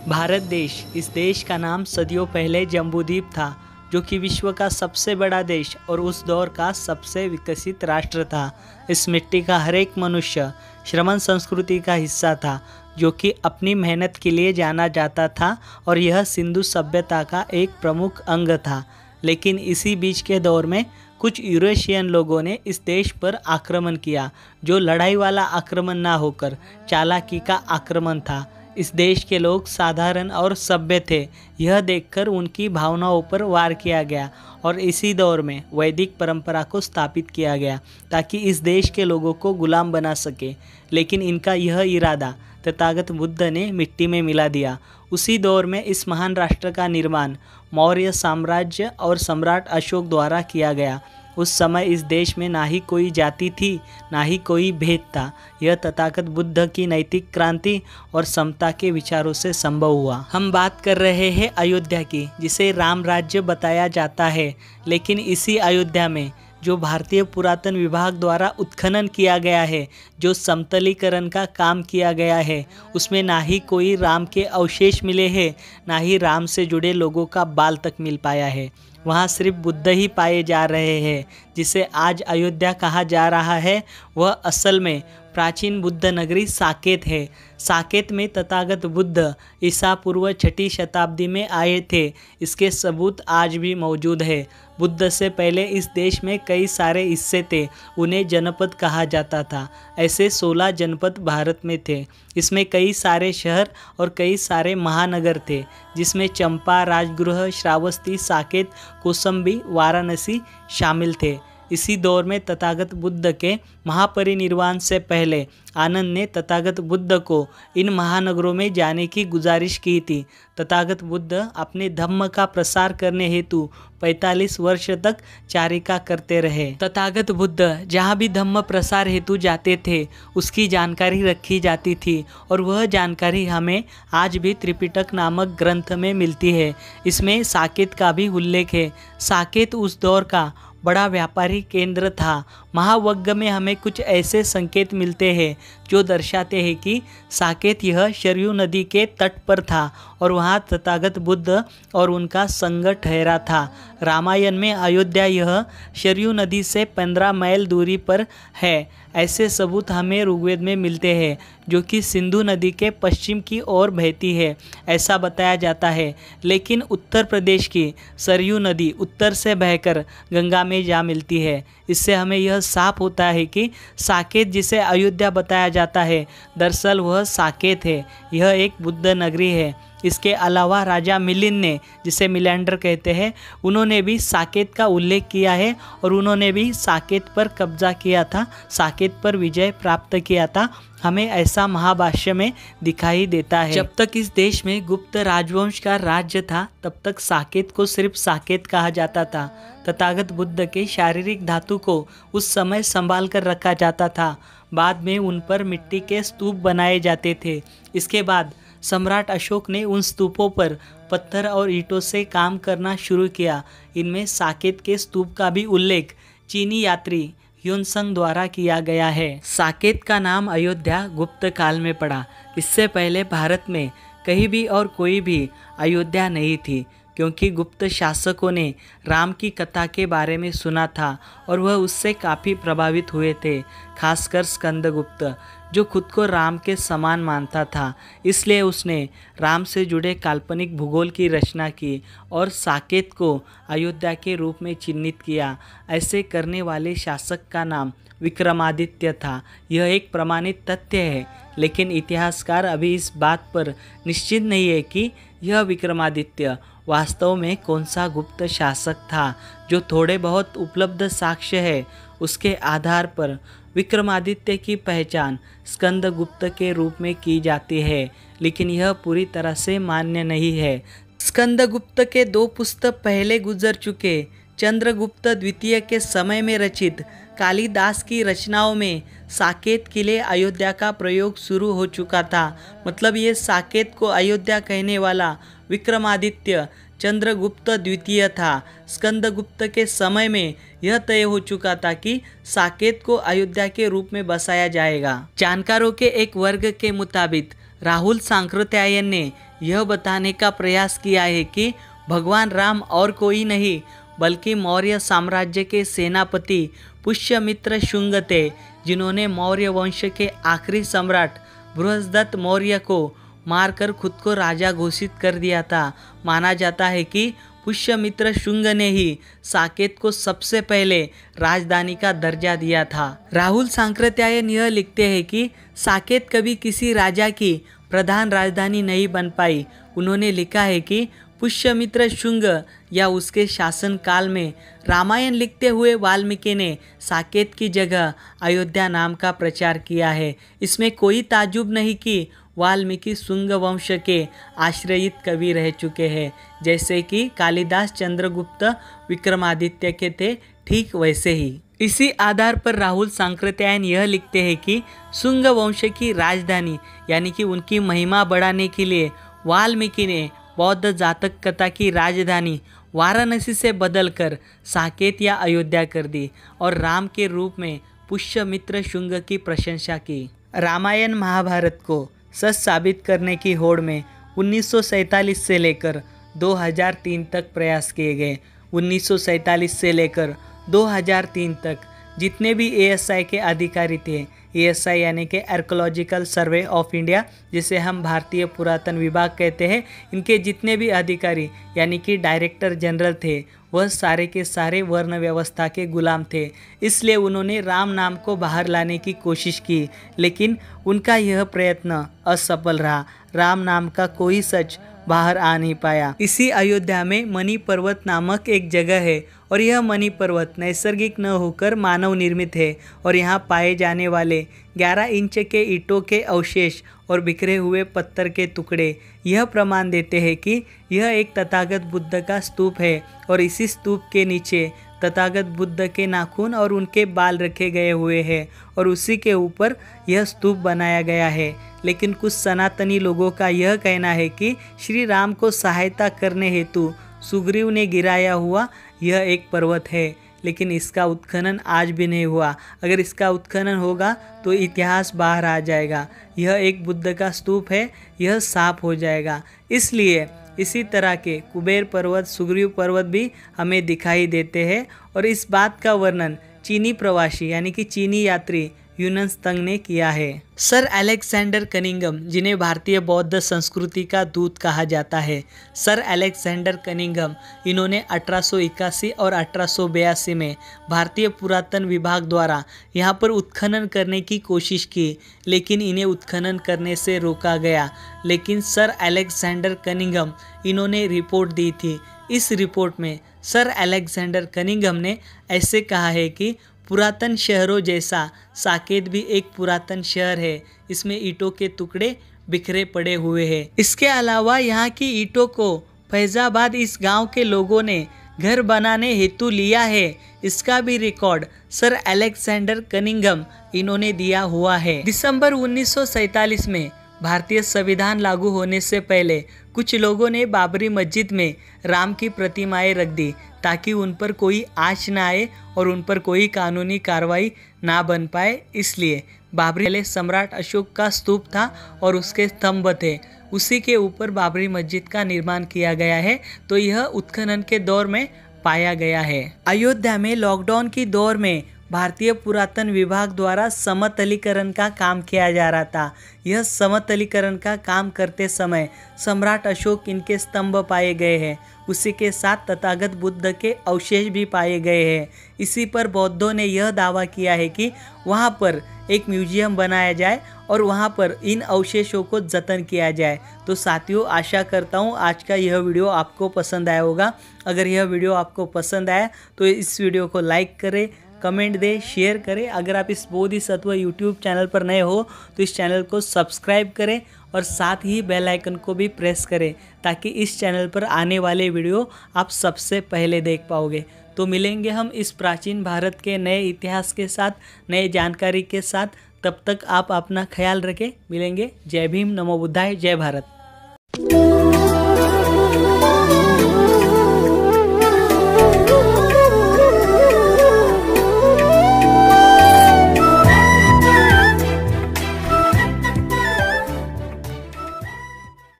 भारत देश, इस देश का नाम सदियों पहले जम्बूद्वीप था, जो कि विश्व का सबसे बड़ा देश और उस दौर का सबसे विकसित राष्ट्र था। इस मिट्टी का हर एक मनुष्य श्रमण संस्कृति का हिस्सा था, जो कि अपनी मेहनत के लिए जाना जाता था, और यह सिंधु सभ्यता का एक प्रमुख अंग था। लेकिन इसी बीच के दौर में कुछ यूरोशियन लोगों ने इस देश पर आक्रमण किया, जो लड़ाई वाला आक्रमण ना होकर चालाकी का आक्रमण था। इस देश के लोग साधारण और सभ्य थे, यह देखकर उनकी भावनाओं पर वार किया गया और इसी दौर में वैदिक परंपरा को स्थापित किया गया ताकि इस देश के लोगों को गुलाम बना सके। लेकिन इनका यह इरादा तथागत बुद्ध ने मिट्टी में मिला दिया। उसी दौर में इस महान राष्ट्र का निर्माण मौर्य साम्राज्य और सम्राट अशोक द्वारा किया गया। उस समय इस देश में ना ही कोई जाति थी, ना ही कोई भेद था। यह तथागत बुद्ध की नैतिक क्रांति और समता के विचारों से संभव हुआ। हम बात कर रहे हैं अयोध्या की, जिसे राम राज्य बताया जाता है। लेकिन इसी अयोध्या में जो भारतीय पुरातन विभाग द्वारा उत्खनन किया गया है, जो समतलीकरण का काम किया गया है, उसमें ना ही कोई राम के अवशेष मिले हैं, ना ही राम से जुड़े लोगों का बाल तक मिल पाया है। वहाँ सिर्फ बुद्ध ही पाए जा रहे हैं। जिसे आज अयोध्या कहा जा रहा है, वह असल में प्राचीन बुद्ध नगरी साकेत है। साकेत में तथागत बुद्ध ईसा पूर्व 6ठी शताब्दी में आए थे। इसके सबूत आज भी मौजूद है। बुद्ध से पहले इस देश में कई सारे हिस्से थे, उन्हें जनपद कहा जाता था। ऐसे 16 जनपद भारत में थे। इसमें कई सारे शहर और कई सारे महानगर थे, जिसमें चंपा, राजगृह, श्रावस्ती, साकेत, कौशाम्बी, वाराणसी शामिल थे। इसी दौर में तथागत बुद्ध के महापरिनिर्वाण से पहले आनंद ने तथागत बुद्ध को इन महानगरों में जाने की गुजारिश की थी। तथागत बुद्ध अपने धम्म का प्रसार करने हेतु 45 वर्ष तक चारिका करते रहे। तथागत बुद्ध जहाँ भी धम्म प्रसार हेतु जाते थे, उसकी जानकारी रखी जाती थी, और वह जानकारी हमें आज भी त्रिपिटक नामक ग्रंथ में मिलती है। इसमें साकेत का भी उल्लेख है। साकेत उस दौर का बड़ा व्यापारी केंद्र था। महावग्ग में हमें कुछ ऐसे संकेत मिलते हैं जो दर्शाते हैं कि साकेत यह शरयू नदी के तट पर था और वहाँ तथागत बुद्ध और उनका संग ठहरा था। रामायण में अयोध्या यह शरयू नदी से 15 मील दूरी पर है। ऐसे सबूत हमें ऋग्वेद में मिलते हैं, जो कि सिंधु नदी के पश्चिम की ओर बहती है, ऐसा बताया जाता है। लेकिन उत्तर प्रदेश की सरयू नदी उत्तर से बहकर गंगा में जा मिलती है। इससे हमें यह साफ होता है कि साकेत जिसे अयोध्या बताया जाता है, दरअसल वह साकेत है। यह एक बुद्ध नगरी है। इसके अलावा राजा मिलिंद ने, जिसे मिलेंडर कहते हैं, उन्होंने भी साकेत का उल्लेख किया है और उन्होंने भी साकेत पर कब्जा किया था, साकेत पर विजय प्राप्त किया था। हमें ऐसा महाभाष्य में दिखाई देता है। जब तक इस देश में गुप्त राजवंश का राज्य था, तब तक साकेत को सिर्फ साकेत कहा जाता था। तथागत बुद्ध के शारीरिक धातु को उस समय संभाल कर रखा जाता था। बाद में उन पर मिट्टी के स्तूप बनाए जाते थे। इसके बाद सम्राट अशोक ने उन स्तूपों पर पत्थर और ईंटों से काम करना शुरू किया। इनमें साकेत के स्तूप का भी उल्लेख चीनी यात्री ह्वेनसांग द्वारा किया गया है। साकेत का नाम अयोध्या गुप्त काल में पड़ा। इससे पहले भारत में कहीं भी और कोई भी अयोध्या नहीं थी, क्योंकि गुप्त शासकों ने राम की कथा के बारे में सुना था और वह उससे काफ़ी प्रभावित हुए थे, खासकर स्कंदगुप्त, जो खुद को राम के समान मानता था। इसलिए उसने राम से जुड़े काल्पनिक भूगोल की रचना की और साकेत को अयोध्या के रूप में चिन्हित किया। ऐसे करने वाले शासक का नाम विक्रमादित्य था। यह एक प्रमाणित तथ्य है, लेकिन इतिहासकार अभी इस बात पर निश्चित नहीं है कि यह विक्रमादित्य वास्तव में कौन सा गुप्त शासक था। जो थोड़े बहुत उपलब्ध साक्ष्य है, उसके आधार पर विक्रमादित्य की पहचान स्कंदगुप्त के रूप में की जाती है, लेकिन यह पूरी तरह से मान्य नहीं है। स्कंदगुप्त के 2 पुस्तक पहले गुजर चुके चंद्रगुप्त द्वितीय के समय में रचित कालिदास की रचनाओं में साकेत किले अयोध्या का प्रयोग शुरू हो चुका था। मतलब ये साकेत को अयोध्या कहने वाला विक्रमादित्य चंद्रगुप्त द्वितीय था। स्कंदगुप्त के समय में यह तय हो चुका था कि साकेत को अयोध्या के रूप में बसाया जाएगा। जानकारों के एक वर्ग के मुताबिक राहुल सांकृत्यायन ने यह बताने का प्रयास किया है कि भगवान राम और कोई नहीं बल्कि मौर्य साम्राज्य के सेनापति पुष्यमित्र शुंग थे, जिन्होंने मौर्य वंश के आखिरी सम्राट बृहस्पति मौर्य को मारकर खुद को राजा घोषित कर दिया था। माना जाता है कि पुष्यमित्र शुंग ने ही साकेत को सबसे पहले राजधानी का दर्जा दिया था। राहुल सांकृत्यायन यह लिखते हैं कि साकेत कभी किसी राजा की प्रधान राजधानी नहीं बन पाई। उन्होंने लिखा है कि पुष्यमित्र शुंग या उसके शासनकाल में रामायण लिखते हुए वाल्मीकि ने साकेत की जगह अयोध्या नाम का प्रचार किया है। इसमें कोई ताज्जुब नहीं कि वाल्मीकि शुंग वंश के आश्रयित कवि रह चुके हैं, जैसे कि कालिदास चंद्रगुप्त विक्रमादित्य के थे, ठीक वैसे ही। इसी आधार पर राहुल सांकृत्यायन यह लिखते हैं कि शुंग वंश की राजधानी यानी कि उनकी महिमा बढ़ाने के लिए वाल्मीकि ने बौद्ध जातक कथा की राजधानी वाराणसी से बदलकर साकेत या अयोध्या कर दी और राम के रूप में पुष्यमित्र शुंग की प्रशंसा की। रामायण महाभारत को सच साबित करने की होड़ में 1947 से लेकर 2003 तक प्रयास किए गए। 1947 से लेकर 2003 तक जितने भी एएसआई के अधिकारी थे, एएसआई यानी कि आर्कोलॉजिकल सर्वे ऑफ इंडिया, जिसे हम भारतीय पुरातन विभाग कहते हैं, इनके जितने भी अधिकारी यानी कि डायरेक्टर जनरल थे, वह सारे के सारे वर्ण व्यवस्था के गुलाम थे। इसलिए उन्होंने राम नाम को बाहर लाने की कोशिश की, लेकिन उनका यह प्रयत्न असफल रहा। राम नाम का कोई सच बाहर आ नहीं पाया। इसी अयोध्या में मणि पर्वत नामक एक जगह है और यह मणि पर्वत नैसर्गिक न होकर मानव निर्मित है और यहाँ पाए जाने वाले 11 इंच के ईंटों के अवशेष और बिखरे हुए पत्थर के टुकड़े यह प्रमाण देते हैं कि यह एक तथागत बुद्ध का स्तूप है और इसी स्तूप के नीचे तथागत बुद्ध के नाखून और उनके बाल रखे गए हुए हैं और उसी के ऊपर यह स्तूप बनाया गया है। लेकिन कुछ सनातनी लोगों का यह कहना है कि श्री राम को सहायता करने हेतु सुग्रीव ने गिराया हुआ यह एक पर्वत है, लेकिन इसका उत्खनन आज भी नहीं हुआ। अगर इसका उत्खनन होगा तो इतिहास बाहर आ जाएगा। यह एक बुद्ध का स्तूप है, यह साफ हो जाएगा। इसलिए इसी तरह के कुबेर पर्वत, सुग्रीव पर्वत भी हमें दिखाई देते हैं और इस बात का वर्णन चीनी प्रवासी यानी कि चीनी यात्री यूनस तंग ने किया है। सर अलेक्जेंडर कनिंघम, जिन्हें भारतीय बौद्ध संस्कृति का दूत कहा जाता है, सर अलेक्जेंडर कनिंघम, इन्होंने 1881 और 1882 में भारतीय पुरातन विभाग द्वारा यहाँ पर उत्खनन करने की कोशिश की, लेकिन इन्हें उत्खनन करने से रोका गया। लेकिन सर अलेक्जेंडर कनिंघम इन्होंने रिपोर्ट दी थी। इस रिपोर्ट में सर अलेक्जेंडर कनिंघम ने ऐसे कहा है कि पुरातन शहरों जैसा साकेत भी एक पुरातन शहर है, इसमें ईंटों के टुकड़े बिखरे पड़े हुए हैं। इसके अलावा यहाँ की ईंटों को फैजाबाद इस गांव के लोगों ने घर बनाने हेतु लिया है, इसका भी रिकॉर्ड सर अलेक्जेंडर कनिंघम इन्होंने दिया हुआ है। दिसंबर 1947 में भारतीय संविधान लागू होने से पहले कुछ लोगों ने बाबरी मस्जिद में राम की प्रतिमाएं रख दी ताकि उन पर कोई आँच ना आए और उन पर कोई कानूनी कार्रवाई ना बन पाए। इसलिए बाबरी पहले सम्राट अशोक का स्तूप था और उसके स्तंभ थे, उसी के ऊपर बाबरी मस्जिद का निर्माण किया गया है। तो यह उत्खनन के दौर में पाया गया है। अयोध्या में लॉकडाउन की दौर में भारतीय पुरातन विभाग द्वारा समतलीकरण का काम किया जा रहा था। यह समतलीकरण का काम करते समय सम्राट अशोक इनके स्तंभ पाए गए हैं, उसी के साथ तथागत बुद्ध के अवशेष भी पाए गए हैं। इसी पर बौद्धों ने यह दावा किया है कि वहाँ पर एक म्यूजियम बनाया जाए और वहाँ पर इन अवशेषों को जतन किया जाए। तो साथियों, आशा करता हूँ आज का यह वीडियो आपको पसंद आया होगा। अगर यह वीडियो आपको पसंद आया तो इस वीडियो को लाइक करें, कमेंट दें, शेयर करें। अगर आप इस बोधिसत्व यूट्यूब चैनल पर नए हो तो इस चैनल को सब्सक्राइब करें और साथ ही बेल आइकन को भी प्रेस करें ताकि इस चैनल पर आने वाले वीडियो आप सबसे पहले देख पाओगे। तो मिलेंगे हम इस प्राचीन भारत के नए इतिहास के साथ, नए जानकारी के साथ। तब तक आप अपना ख्याल रखें। मिलेंगे। जय भीम, नमो बुद्धाय, जय भारत।